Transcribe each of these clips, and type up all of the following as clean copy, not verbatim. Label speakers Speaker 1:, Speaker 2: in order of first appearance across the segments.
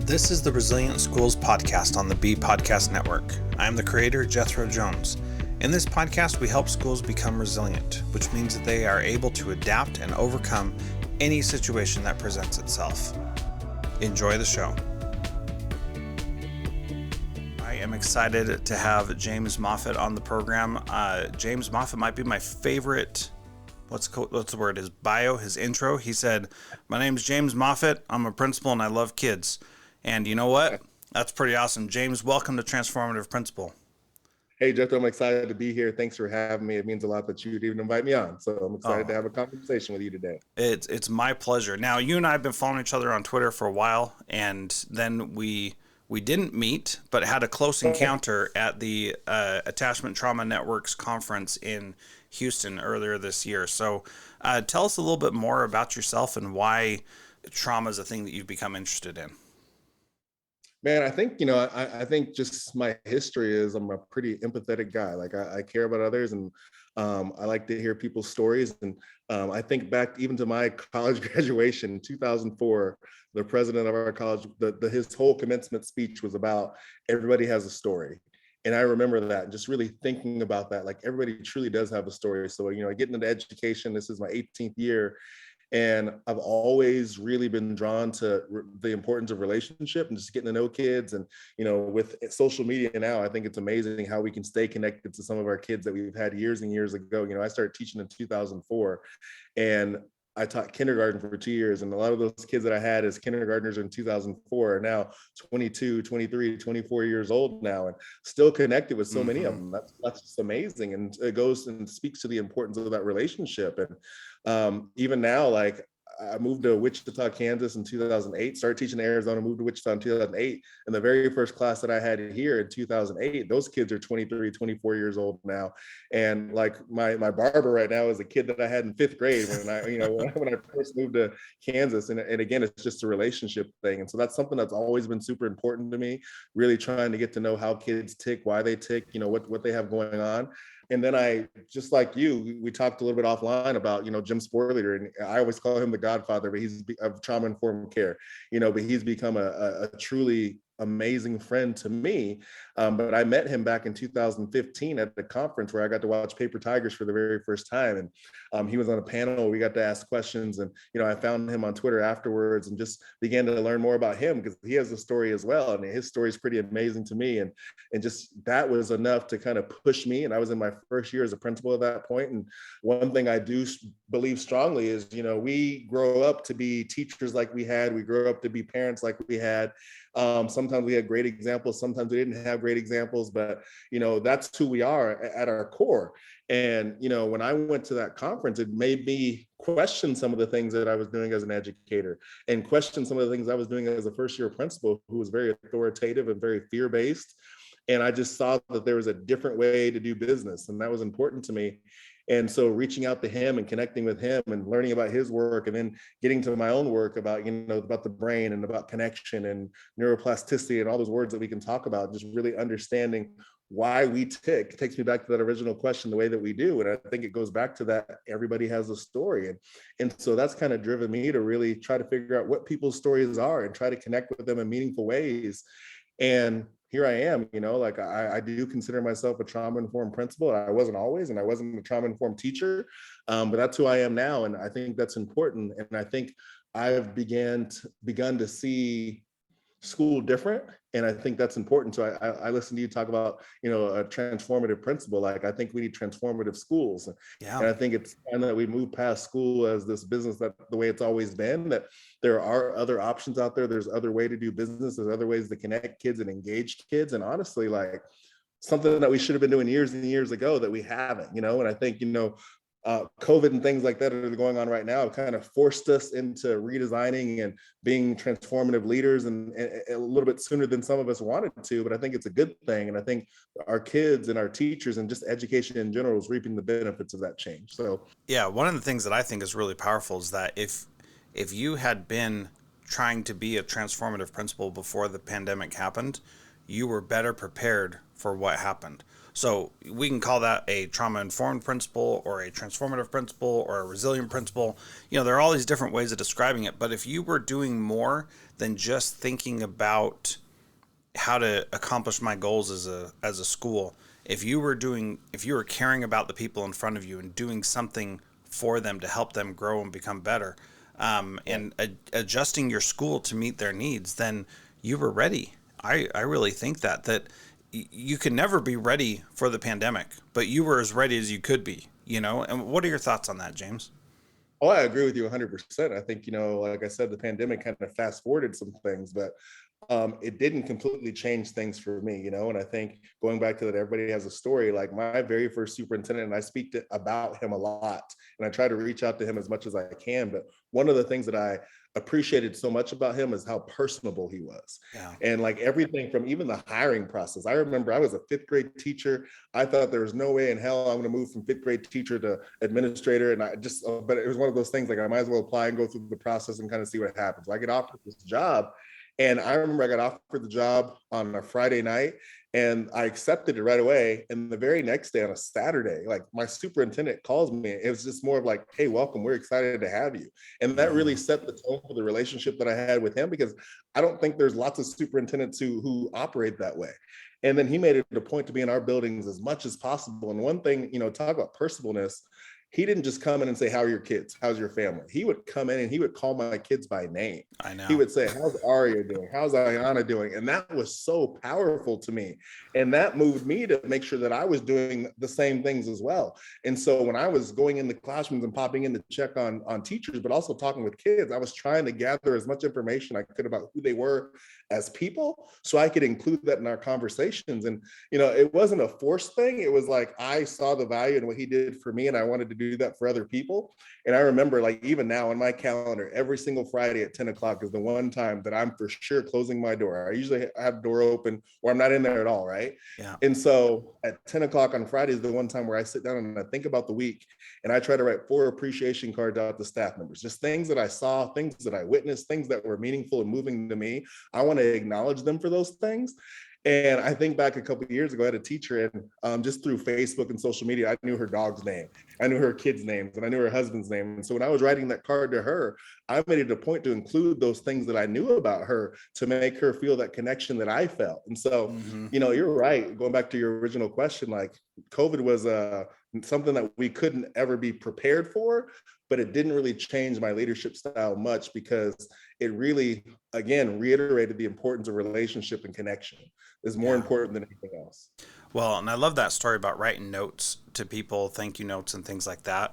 Speaker 1: This is the Resilient Schools podcast on the B Podcast Network. I am the creator, Jethro Jones. In this podcast, we help schools become resilient, which means that they are able to adapt and overcome any situation that presents itself. Enjoy the show. I am excited to have James Moffett on the program. James Moffett might be my favorite. What's the word? His bio, his intro. He said, "My name's James Moffett. I'm a principal and I love kids." And you know what? That's pretty awesome. James, welcome to Transformative Principal.
Speaker 2: Hey, Jeff, I'm excited to be here. Thanks for having me. It means a lot that you'd even invite me on. So I'm excited to have a conversation with you today.
Speaker 1: It's my pleasure. Now, you and I have been following each other on Twitter for a while, and then we didn't meet, but had a close encounter at the Attachment Trauma Network's conference in Houston earlier this year. So tell us a little bit more about yourself and why trauma is a thing that you've become interested in.
Speaker 2: Man, I think, I think just my history is I'm a pretty empathetic guy. Like I care about others, and I like to hear people's stories. And I think back even to my college graduation in 2004, the president of our college, his whole commencement speech was about everybody has a story. And I remember that, and just really thinking about that, like everybody truly does have a story. So, getting into education, this is my 18th year. And I've always really been drawn to the importance of relationship and just getting to know kids. And, with social media now, I think it's amazing how we can stay connected to some of our kids that we've had years and years ago. I started teaching in 2004, and I taught kindergarten for 2 years. And a lot of those kids that I had as kindergartners in 2004 are now 22, 23, 24 years old now, and still connected with so many of them. That's just amazing. And it goes and speaks to the importance of that relationship. And even now, like, I moved to Wichita, Kansas in 2008, started teaching in Arizona, moved to Wichita in 2008. And the very first class that I had here in 2008, those kids are 23, 24 years old now. And like my barber right now is a kid that I had in fifth grade when I first moved to Kansas. And again, it's just a relationship thing. And so that's something that's always been super important to me, really trying to get to know how kids tick, why they tick, what they have going on. And then I, just like you, we talked a little bit offline about, Jim Sporleader, and I always call him the godfather, but he's of trauma-informed care, but he's become a truly amazing friend to me. But I met him back in 2015 at the conference where I got to watch Paper Tigers for the very first time. And he was on a panel. We got to ask questions, and, I found him on Twitter afterwards and just began to learn more about him because he has a story as well. And his story is pretty amazing to me. And just that was enough to kind of push me. And I was in my first year as a principal at that point. And one thing I do believe strongly is, we grow up to be teachers like we had. We grow up to be parents like we had. Sometimes we had great examples, sometimes we didn't have great examples, but that's who we are at our core. And when I went to that conference, it made me question some of the things that I was doing as an educator, and question some of the things I was doing as a first year principal, who was very authoritative and very fear-based. And I just saw that there was a different way to do business, and that was important to me. And so reaching out to him and connecting with him and learning about his work, and then getting to my own work about, about the brain and about connection and neuroplasticity and all those words that we can talk about, just really understanding why we tick, takes me back to that original question, the way that we do. And I think it goes back to that everybody has a story. And so that's kind of driven me to really try to figure out what people's stories are and try to connect with them in meaningful ways. And here I am, like I do consider myself a trauma-informed principal. I wasn't always, and I wasn't a trauma-informed teacher, but that's who I am now. And I think that's important. And I think I've begun to see school different. And I think that's important. So I listen to you talk about, a transformative principal. Like, I think we need transformative schools.
Speaker 1: Yeah.
Speaker 2: And I think it's time that we move past school as this business, that the way it's always been, that there are other options out there. There's other way to do business. There's other ways to connect kids and engage kids. And honestly, like, something that we should have been doing years and years ago that we haven't, and I think, COVID and things like that are going on right now kind of forced us into redesigning and being transformative leaders, and a little bit sooner than some of us wanted to. But I think it's a good thing. And I think our kids and our teachers and just education in general is reaping the benefits of that change. So,
Speaker 1: yeah, one of the things that I think is really powerful is that if you had been trying to be a transformative principal before the pandemic happened, you were better prepared for what happened. So we can call that a trauma-informed principle or a transformative principle or a resilient principle. There are all these different ways of describing it. But if you were doing more than just thinking about how to accomplish my goals as a school, if you were caring about the people in front of you and doing something for them to help them grow and become better, and adjusting your school to meet their needs, then you were ready. I really think that you can never be ready for the pandemic, but you were as ready as you could be, And what are your thoughts on that, James?
Speaker 2: Oh, I agree with you 100%. I think, like I said, the pandemic kind of fast forwarded some things, but it didn't completely change things for me, and I think going back to that, everybody has a story. Like my very first superintendent, and I speak about him a lot, and I try to reach out to him as much as I can. But one of the things that I appreciated so much about him is how personable he was.
Speaker 1: Yeah.
Speaker 2: And like everything from even the hiring process. I remember I was a fifth grade teacher. I thought there was no way in hell I'm going to move from fifth grade teacher to administrator. And but it was one of those things like I might as well apply and go through the process and kind of see what happens. So I get offered this job. And I remember I got offered the job on a Friday night and I accepted it right away. And the very next day on a Saturday, like my superintendent calls me. It was just more of like, hey, welcome. We're excited to have you. And that really set the tone for the relationship that I had with him, because I don't think there's lots of superintendents who operate that way. And then he made it a point to be in our buildings as much as possible. And one thing, talk about personableness. He didn't just come in and say, how are your kids? How's your family? He would come in and he would call my kids by name.
Speaker 1: I know.
Speaker 2: He would say, how's Aria doing? How's Ayana doing? And that was so powerful to me. And that moved me to make sure that I was doing the same things as well. And so when I was going in the classrooms and popping in to check on teachers, but also talking with kids, I was trying to gather as much information I could about who they were as people, so I could include that in our conversations. And, it wasn't a forced thing. It was like, I saw the value in what he did for me and I wanted to do that for other people. And I remember, like, even now on my calendar, every single Friday at 10 o'clock is the one time that I'm for sure closing my door. I usually have the door open or I'm not in there at all, right?
Speaker 1: Yeah.
Speaker 2: And so at 10 o'clock on Friday is the one time where I sit down and I think about the week and I try to write 4 appreciation cards out to staff members, just things that I saw, things that I witnessed, things that were meaningful and moving to me. I want to acknowledge them for those things. And I think back a couple of years ago, I had a teacher, and just through Facebook and social media, I knew her dog's name, I knew her kids' names, and I knew her husband's name. And so when I was writing that card to her, I made it a point to include those things that I knew about her to make her feel that connection that I felt. And so, you're right. Going back to your original question, like COVID was something that we couldn't ever be prepared for, but it didn't really change my leadership style much, because it really, again, reiterated the importance of relationship and connection is more important than anything else.
Speaker 1: Well, and I love that story about writing notes to people, thank you notes and things like that.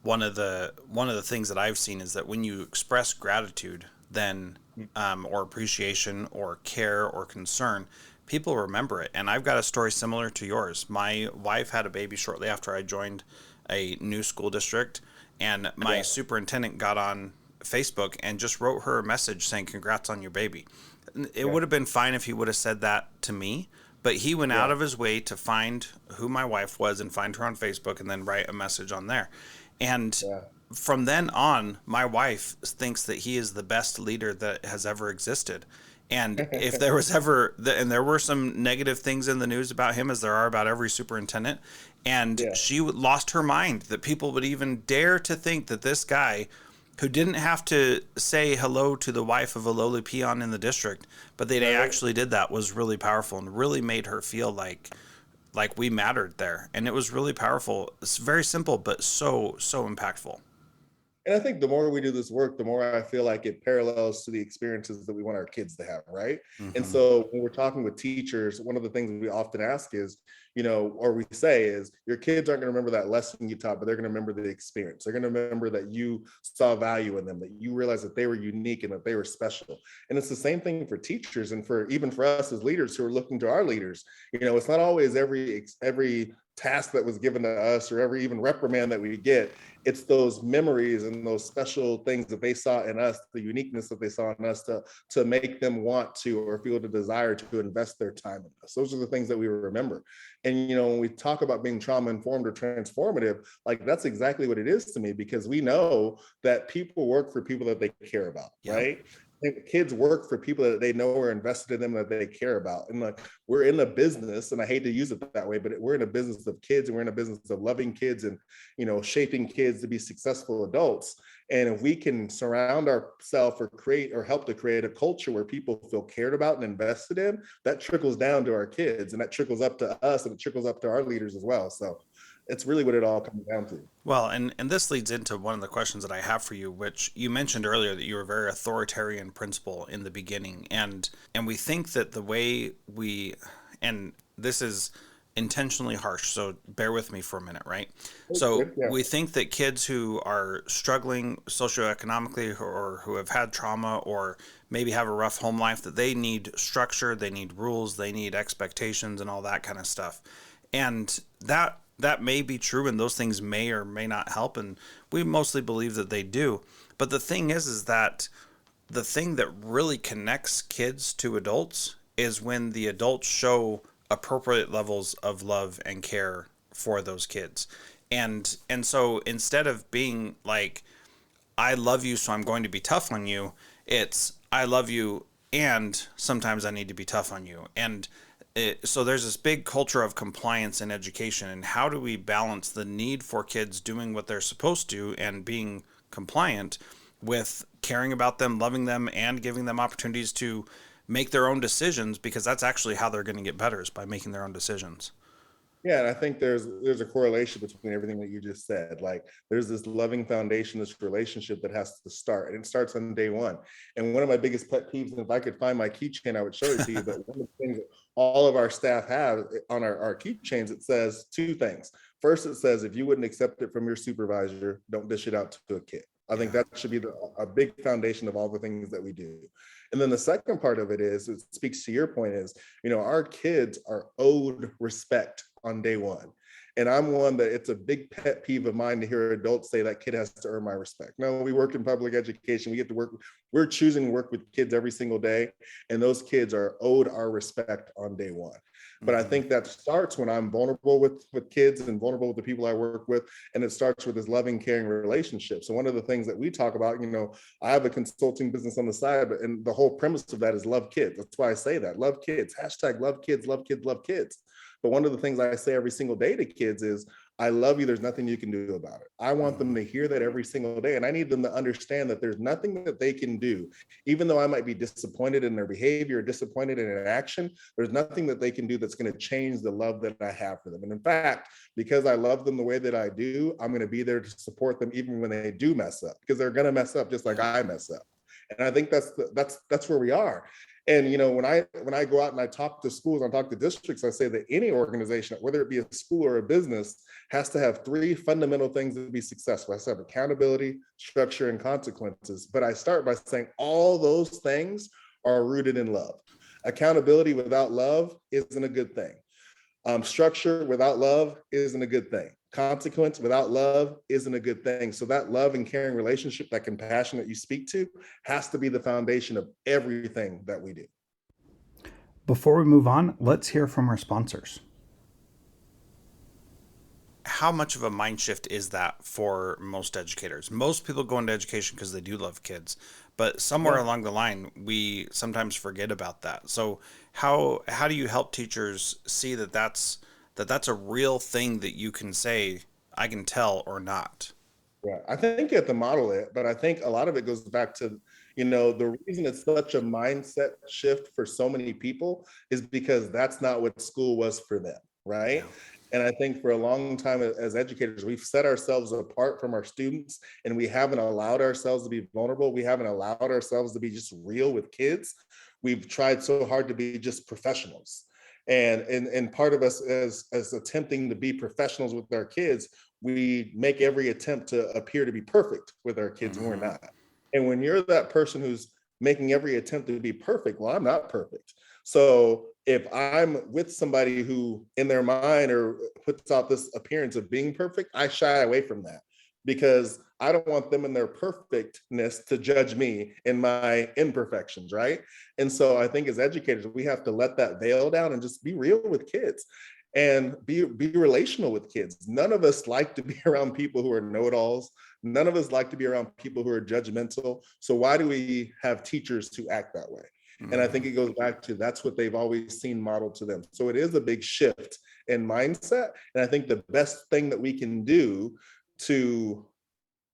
Speaker 1: One of the things that I've seen is that when you express gratitude, then or appreciation or care or concern, people remember it. And I've got a story similar to yours. My wife had a baby shortly after I joined a new school district, and my superintendent got on Facebook and just wrote her a message saying, congrats on your baby. It would have been fine if he would have said that to me, but he went out of his way to find who my wife was and find her on Facebook and then write a message on there. And from then on, my wife thinks that he is the best leader that has ever existed. And if there was ever, and there were some negative things in the news about him, as there are about every superintendent, and she lost her mind that people would even dare to think that this guy, who didn't have to say hello to the wife of a lowly peon in the district, but they actually did that, was really powerful and really made her feel like we mattered there. And it was really powerful. It's very simple, but so impactful.
Speaker 2: And I think the more we do this work, the more I feel like it parallels to the experiences that we want our kids to have, right? And so when we're talking with teachers, one of the things we often ask is, or we say is, your kids aren't going to remember that lesson you taught, but they're going to remember the experience. They're going to remember that you saw value in them, that you realized that they were unique and that they were special. And it's the same thing for teachers and even for us as leaders who are looking to our leaders. It's not always every task that was given to us or every even reprimand that we get. It's those memories and those special things that they saw in us, the uniqueness that they saw in us to make them want to or feel the desire to invest their time in us. Those are the things that we remember. And, when we talk about being trauma informed or transformative, like that's exactly what it is to me, because we know that people work for people that they care about, right? kids work for people that they know are invested in them, that they care about. And like, we're in a business, and I hate to use it that way, but we're in a business of kids, and we're in a business of loving kids and, shaping kids to be successful adults. And if we can surround ourselves or create or help to create a culture where people feel cared about and invested in, that trickles down to our kids, and that trickles up to us, and it trickles up to our leaders as well. So it's really what it all comes down to.
Speaker 1: Well, and this leads into one of the questions that I have for you, which you mentioned earlier that you were a very authoritarian principal in the beginning, and we think that the way we, and this is intentionally harsh, so bear with me for a minute, right? So
Speaker 2: Yeah.
Speaker 1: we think that kids who are struggling socioeconomically or who have had trauma or maybe have a rough home life, that they need structure, they need rules, they need expectations and all that kind of stuff. And that may be true, and those things may or may not help, and we mostly believe that they do. But the thing is that the thing that really connects kids to adults is when the adults show appropriate levels of love and care for those kids. And so instead of being like, I love you, so I'm going to be tough on you, it's I love you, and sometimes I need to be tough on you. So there's this big culture of compliance in education, and how do we balance the need for kids doing what they're supposed to and being compliant with caring about them, loving them, and giving them opportunities to make their own decisions, because that's actually how they're going to get better, is by making their own decisions.
Speaker 2: Yeah, and I think there's a correlation between everything that you just said. Like, there's this loving foundation, this relationship that has to start, and it starts on day one. And one of my biggest pet peeves, and if I could find my keychain, I would show it to you. But one of the things that all of our staff have on our keychains, it says two things. First, it says, if you wouldn't accept it from your supervisor, don't dish it out to a kid. I think that should be a big foundation of all the things that we do. And then the second part of it speaks to your point, is, our kids are owed respect on day one. And I'm one that it's a big pet peeve of mine to hear adults say that kid has to earn my respect. No, we work in public education. We get to work, we're choosing to work with kids every single day. And those kids are owed our respect on day one. But I think that starts when I'm vulnerable with kids and vulnerable with the people I work with. And it starts with this loving, caring relationship. So one of the things that we talk about, I have a consulting business on the side, and the whole premise of that is love kids. That's why I say that. Love kids. Hashtag love kids, love kids, love kids. But one of the things I say every single day to kids is, I love you. There's nothing you can do about it. I want them to hear that every single day. And I need them to understand that there's nothing that they can do. Even though I might be disappointed in their behavior, disappointed in an action, there's nothing that they can do that's going to change the love that I have for them. And in fact, because I love them the way that I do, I'm going to be there to support them even when they do mess up, because they're going to mess up just like I mess up. And I think that's where we are. And when I go out and I talk to schools, I talk to districts, I say that any organization, whether it be a school or a business, has to have three fundamental things to be successful. It has to have accountability, structure, and consequences. But I start by saying all those things are rooted in love. Accountability without love isn't a good thing. Structure without love isn't a good thing. Consequence without love isn't a good thing. So that love and caring relationship, that compassion that you speak to, has to be the foundation of everything that we do.
Speaker 3: Before we move on, let's hear from our sponsors.
Speaker 1: How much of a mind shift is that for most educators? Most people go into education because they do love kids, but somewhere along the line, we sometimes forget about that. So how do you help teachers see that that's a real thing that you can say, I can tell or not?
Speaker 2: Yeah, I think you have to model it, but I think a lot of it goes back to, the reason it's such a mindset shift for so many people is because that's not what school was for them, right?
Speaker 1: Yeah.
Speaker 2: And I think for a long time as educators, we've set ourselves apart from our students, and we haven't allowed ourselves to be vulnerable. We haven't allowed ourselves to be just real with kids. We've tried so hard to be just professionals. And part of us as attempting to be professionals with our kids, we make every attempt to appear to be perfect with our kids, and we're not. And when you're that person who's making every attempt to be perfect, well, I'm not perfect. So if I'm with somebody who in their mind or puts out this appearance of being perfect, I shy away from that, because I don't want them in their perfectness to judge me in my imperfections, right? And so I think as educators, we have to let that veil down and just be real with kids. and be relational with kids. None of us like to be around people who are know-it-alls. None of us like to be around people who are judgmental. So why do we have teachers who act that way? And I think it goes back to that's what they've always seen modeled to them. So it is a big shift in mindset. And I think the best thing that we can do to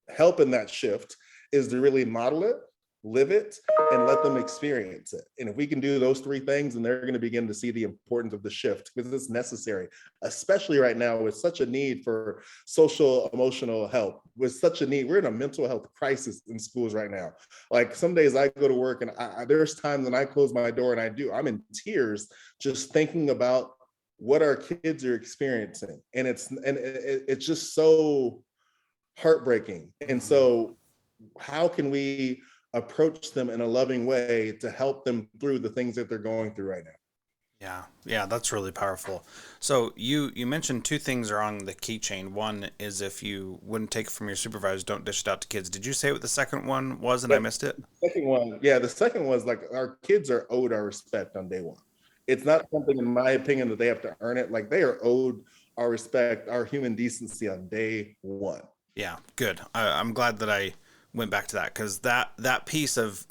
Speaker 2: help in that shift is to really model it, live it, and let them experience it. And if we can do those three things, then they're going to begin to see the importance of the shift, because it's necessary, especially right now with such a need for social emotional help, with such a need. We're in a mental health crisis in schools right now. Like some days I go to work and there's times when I close my door and I'm in tears just thinking about what our kids are experiencing. And it's just so heartbreaking. And so how can we approach them in a loving way to help them through the things that they're going through right now?
Speaker 1: Yeah, that's really powerful. So you mentioned two things are on the keychain. One is if you wouldn't take it from your supervisors, don't dish it out to kids. Did you say what the second one was and I missed it?
Speaker 2: The second one is like our kids are owed our respect on day one. It's not something, in my opinion, that they have to earn it. Like they are owed our respect, our human decency on day one.
Speaker 1: Yeah, good. I'm glad that I went back to that, because that piece of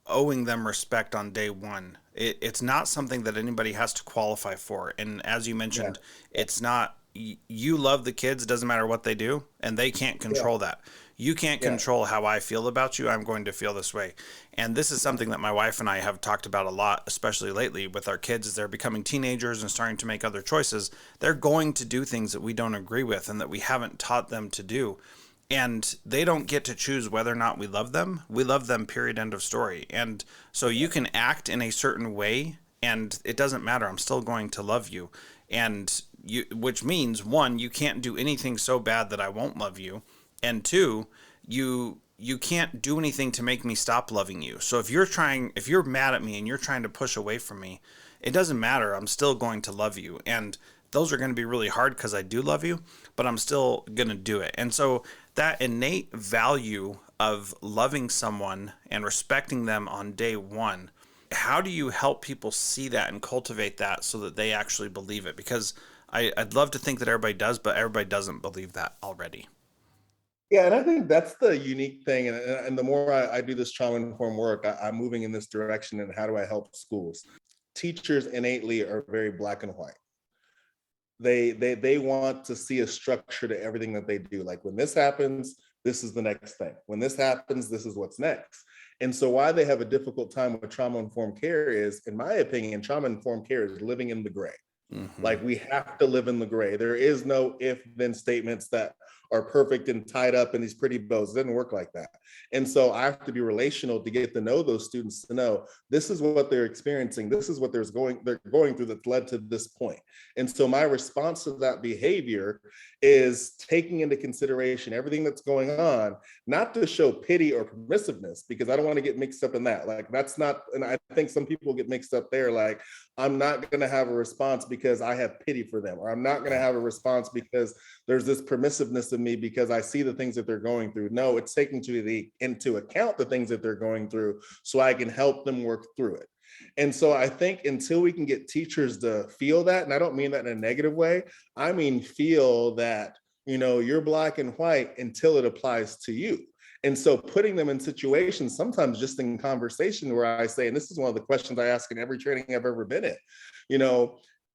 Speaker 1: owing them respect on day one, it's not something that anybody has to qualify for. And as you mentioned, it's not, you love the kids, doesn't matter what they do, and they can't control that. You can't control how I feel about you. I'm going to feel this way. And this is something that my wife and I have talked about a lot, especially lately with our kids, as they're becoming teenagers and starting to make other choices. They're going to do things that we don't agree with and that we haven't taught them to do. And they don't get to choose whether or not we love them. We love them, period, end of story. And so you can act in a certain way and it doesn't matter. I'm still going to love you. And which means, one, you can't do anything so bad that I won't love you. And two, you can't do anything to make me stop loving you. So if you're mad at me and you're trying to push away from me, it doesn't matter. I'm still going to love you. And those are going to be really hard because I do love you, but I'm still going to do it. And so that innate value of loving someone and respecting them on day one, how do you help people see that and cultivate that so that they actually believe it? Because I'd love to think that everybody does, but everybody doesn't believe that already.
Speaker 2: Yeah, and I think that's the unique thing. And the more I do this trauma-informed work, I'm moving in this direction. And how do I help schools? Teachers innately are very black and white. They want to see a structure to everything that they do. Like when this happens, this is the next thing. When this happens, this is what's next. And so why they have a difficult time with trauma-informed care is, in my opinion, trauma-informed care is living in the gray. Mm-hmm. Like we have to live in the gray. There is no if-then statements that are perfect and tied up in these pretty bows. It doesn't work like that. And so I have to be relational to get to know those students, to know this is what they're experiencing. This is what they're going through that's led to this point. And so my response to that behavior is taking into consideration everything that's going on, not to show pity or permissiveness, because I don't want to get mixed up in that. Like that's not, and I think some people get mixed up there. Like I'm not going to have a response because I have pity for them, or I'm not going to have a response because there's this permissiveness in me because I see the things that they're going through. No, it's taking into account the things that they're going through so I can help them work through it. And so I think until we can get teachers to feel that, and I don't mean that in a negative way, I mean feel that, you're black and white until it applies to you. And so putting them in situations, sometimes just in conversation, where I say, and this is one of the questions I ask in every training I've ever been in,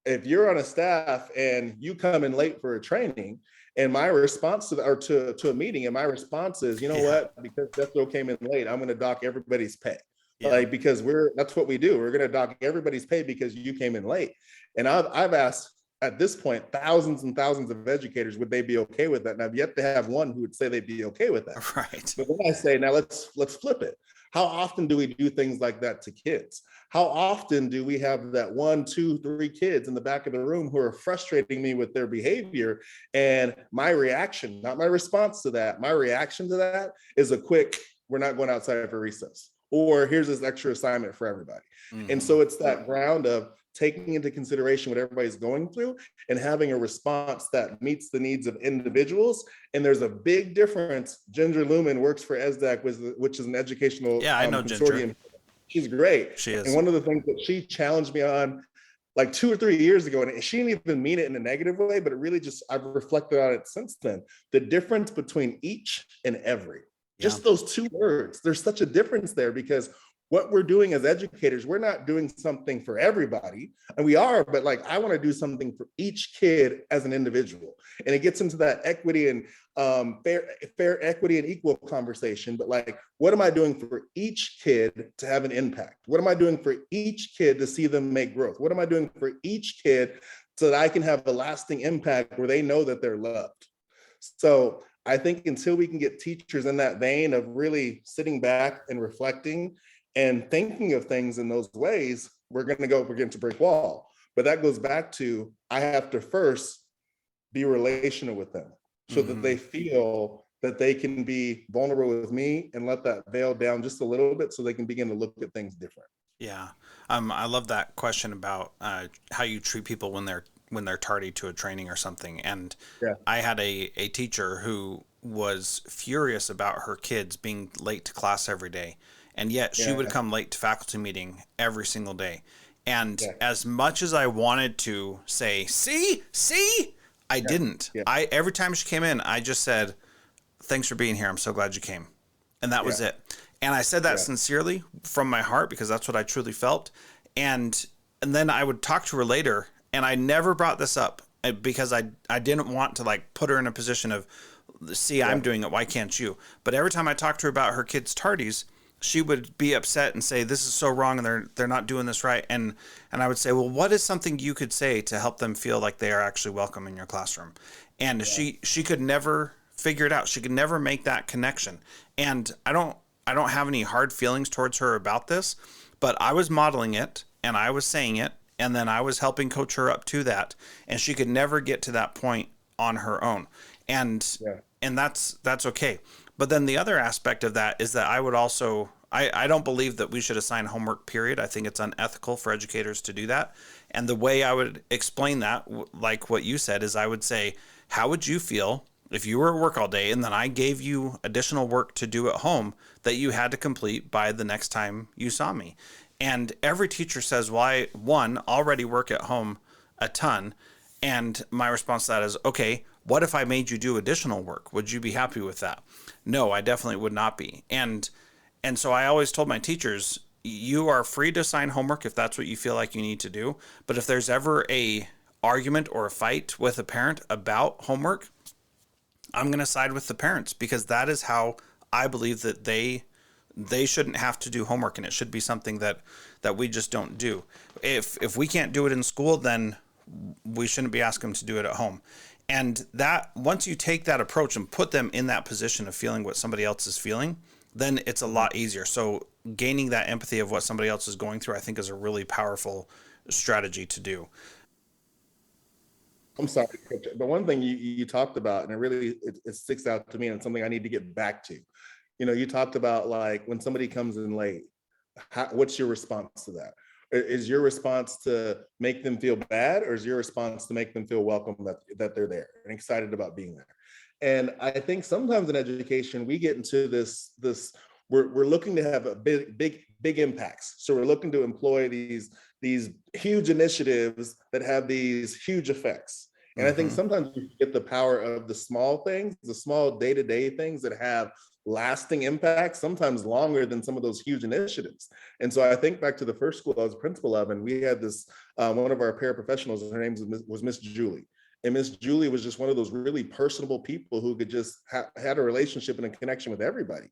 Speaker 2: if you're on a staff and you come in late for a training, and my response to a meeting, and my response is, what, because Jethro came in late, I'm going to dock everybody's pay. Yeah. Like, because that's what we do. We're going to dock everybody's pay because you came in late. And I've asked at this point, thousands and thousands of educators, would they be okay with that? And I've yet to have one who would say they'd be okay with that.
Speaker 1: Right.
Speaker 2: But then I say, now let's flip it. How often do we do things like that to kids? How often do we have that 1, 2, 3 kids in the back of the room who are frustrating me with their behavior? And my reaction, not my response to that, my reaction to that is a quick, we're not going outside for recess, or here's this extra assignment for everybody. Mm-hmm. And so it's that ground of taking into consideration what everybody's going through and having a response that meets the needs of individuals. And there's a big difference. Ginger Lumen works for ESDAC, which is an educational
Speaker 1: I know
Speaker 2: consortium.
Speaker 1: Ginger.
Speaker 2: She's great.
Speaker 1: She is.
Speaker 2: And one of the things that she challenged me on like 2 or 3 years ago, and she didn't even mean it in a negative way, but it really just, I've reflected on it since then. The difference between each and every,
Speaker 1: Yeah.
Speaker 2: just those two words, there's such a difference there, because what we're doing as educators, we're not doing something for everybody, and we are, but like, I want to do something for each kid as an individual. And it gets into that equity and fair equity and equal conversation. But like, what am I doing for each kid to have an impact? What am I doing for each kid to see them make growth? What am I doing for each kid so that I can have a lasting impact where they know that they're loved? So I think until we can get teachers in that vein of really sitting back and reflecting and thinking of things in those ways, we're going to go up against a brick wall. But that goes back to, I have to first be relational with them so that they feel that they can be vulnerable with me, and let that veil down just a little bit so they can begin to look at things different.
Speaker 1: Yeah. I love that question about how you treat people when they're tardy to a training or something. And
Speaker 2: Yeah.
Speaker 1: I had a teacher who was furious about her kids being late to class every day. And yet she would come late to faculty meeting every single day. And as much as I wanted to say, see, I didn't. Every time she came in, I just said, thanks for being here. I'm so glad you came. And that was it. And I said that sincerely from my heart, because that's what I truly felt. And then I would talk to her later, and I never brought this up because I didn't want to like put her in a position of, see, I'm doing it, why can't you? But every time I talked to her about her kids' tardies, she would be upset and say, this is so wrong, and they're not doing this right. And I would say, well, what is something you could say to help them feel like they are actually welcome in your classroom? And she could never figure it out. She could never make that connection. And I don't have any hard feelings towards her about this, but I was modeling it, and I was saying it, and then I was helping coach her up to that, and she could never get to that point on her own. And that's okay. But then the other aspect of that is that I would also, I don't believe that we should assign homework, period. I think it's unethical for educators to do that. And the way I would explain that, like what you said, is I would say, how would you feel if you were at work all day and then I gave you additional work to do at home that you had to complete by the next time you saw me? And every teacher says, well, I, one, already work at home a ton. And my response to that is, okay, what if I made you do additional work? Would you be happy with that? No, I definitely would not be. And so I always told my teachers, you are free to assign homework if that's what you feel like you need to do. But if there's ever a argument or a fight with a parent about homework, I'm going to side with the parents, because that is how I believe that they shouldn't have to do homework, and it should be something that we just don't do. If we can't do it in school, then we shouldn't be asking them to do it at home. And that, once you take that approach and put them in that position of feeling what somebody else is feeling, then it's a lot easier. So gaining that empathy of what somebody else is going through, I think, is a really powerful strategy to do.
Speaker 2: I'm sorry, but one thing you talked about, and it really it sticks out to me, and it's something I need to get back to. You know, you talked about like when somebody comes in late, what's your response to that? Is your response to make them feel bad, or is your response to make them feel welcome that they're there and excited about being there? And I think sometimes in education we get into this we're looking to have a big impacts. So we're looking to employ these huge initiatives that have these huge effects. And I think sometimes we get the power of the small things, the small day-to-day things that have lasting impact, sometimes longer than some of those huge initiatives. And so I think back to the first school I was a principal of, and we had this, one of our paraprofessionals, her name was Miss Julie. And Miss Julie was just one of those really personable people who could just had a relationship and a connection with everybody.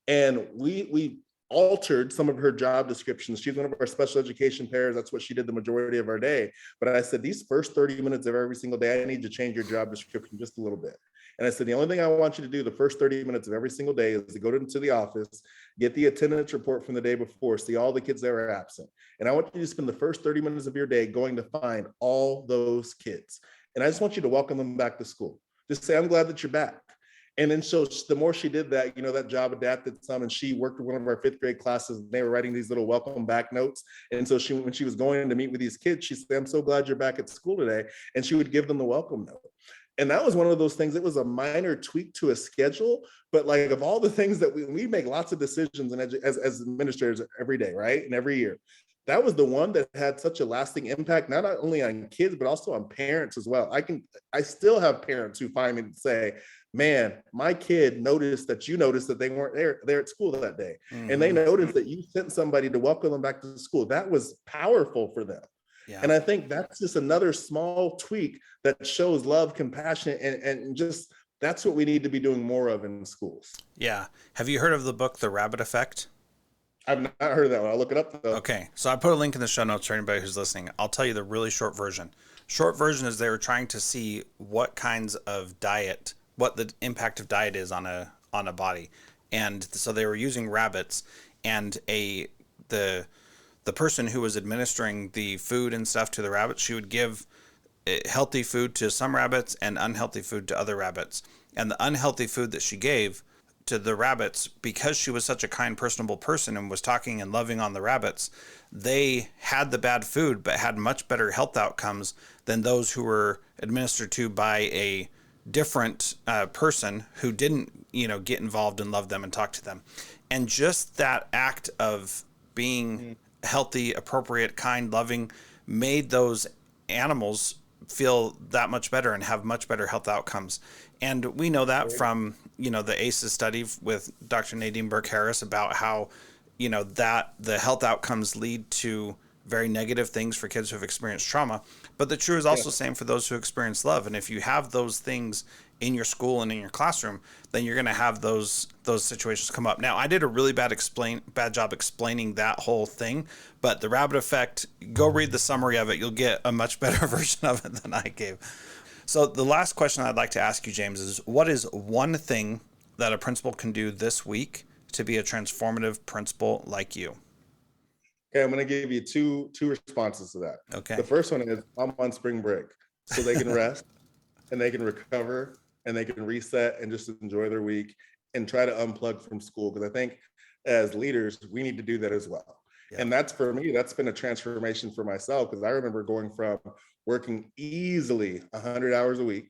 Speaker 2: And we altered some of her job descriptions. She's one of our special education pairs. That's what she did the majority of our day. But I said, these first 30 minutes of every single day, I need to change your job description just a little bit. And I said, the only thing I want you to do the first 30 minutes of every single day is to go into the office, get the attendance report from the day before, see all the kids that are absent. And I want you to spend the first 30 minutes of your day going to find all those kids. And I just want you to welcome them back to school. Just say, I'm glad that you're back. And then so the more she did that, you know, that job adapted some, and she worked with one of our fifth grade classes, and they were writing these little welcome back notes. And so when she was going to meet with these kids, she said, I'm so glad you're back at school today. And she would give them the welcome note. And that was one of those things. It was a minor tweak to a schedule, but like of all the things that we make lots of decisions and as administrators every day, right? And every year, that was the one that had such a lasting impact, not only on kids, but also on parents as well. I still have parents who find me and say, man, my kid noticed that you noticed that they weren't there at school that day. And they noticed that you sent somebody to welcome them back to school. That was powerful for them.
Speaker 1: Yeah.
Speaker 2: And I think that's just another small tweak that shows love, compassion, and just that's what we need to be doing more of in schools.
Speaker 1: Yeah. Have you heard of the book, The Rabbit Effect?
Speaker 2: I've not heard of that one. I'll look it up though.
Speaker 1: Okay. So I put a link in the show notes for anybody who's listening. I'll tell you the really short version. Short version is they were trying to see what kinds of diet, what the impact of diet is on a body. And so they were using rabbits, and the person who was administering the food and stuff to the rabbits, she would give healthy food to some rabbits and unhealthy food to other rabbits. And the unhealthy food that she gave to the rabbits, because she was such a kind, personable person and was talking and loving on the rabbits, they had the bad food but had much better health outcomes than those who were administered to by a different person who didn't, get involved and love them and talk to them. And just that act of being healthy, appropriate, kind, loving made those animals feel that much better and have much better health outcomes. And we know that from, the ACEs study with Dr. Nadine Burke-Harris about how, that the health outcomes lead to very negative things for kids who have experienced trauma. But the truth is also the same for those who experience love. And if you have those things in your school and in your classroom, then you're going to have those situations come up. Now, I did a really bad job explaining that whole thing, but the rabbit effect, go read the summary of it. You'll get a much better version of it than I gave. So the last question I'd like to ask you, James, is what is one thing that a principal can do this week to be a transformative principal like you?
Speaker 2: Okay, I'm going to give you two responses to that.
Speaker 1: Okay.
Speaker 2: The first one is I'm on spring break, so they can rest and they can recover and they can reset and just enjoy their week and try to unplug from school. Because I think as leaders, we need to do that as well. Yeah. And that's, for me, that's been a transformation for myself, because I remember going from working easily 100 hours a week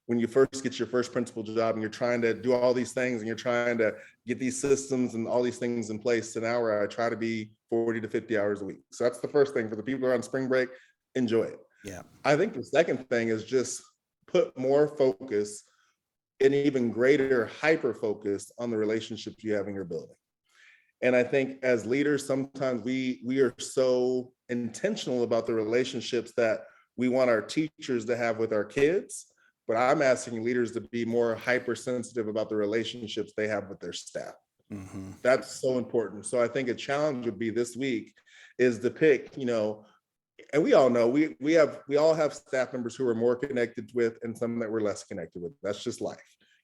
Speaker 2: when you first get your first principal job and you're trying to do all these things and you're trying to get these systems and all these things in place. To now where I try to be 40 to 50 hours a week. So that's the first thing. For the people who are on spring break, enjoy it.
Speaker 1: Yeah.
Speaker 2: I think the second thing is just put more focus and even greater hyper focus on the relationships you have in your building. And I think as leaders, sometimes we are so intentional about the relationships that we want our teachers to have with our kids, but I'm asking leaders to be more hypersensitive about the relationships they have with their staff. Mm-hmm. That's so important. So I think a challenge would be this week is to pick, and we all know we all have staff members who are more connected with and some that we're less connected with. That's just life,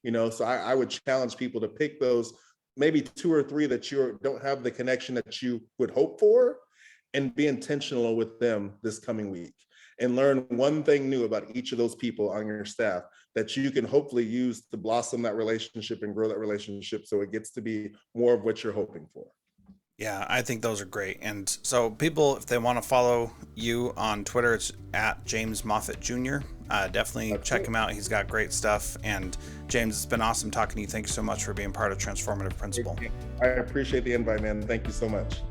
Speaker 2: so I would challenge people to pick those maybe 2 or 3 that you don't have the connection that you would hope for, and be intentional with them this coming week and learn one thing new about each of those people on your staff that you can hopefully use to blossom that relationship and grow that relationship so it gets to be more of what you're hoping for.
Speaker 1: Yeah, I think those are great. And so people, if they want to follow you on Twitter, it's at James Moffett Jr. Definitely check him out. He's got great stuff. And James, it's been awesome talking to you. Thank you so much for being part of Transformative Principal.
Speaker 2: I appreciate the invite, man. Thank you so much.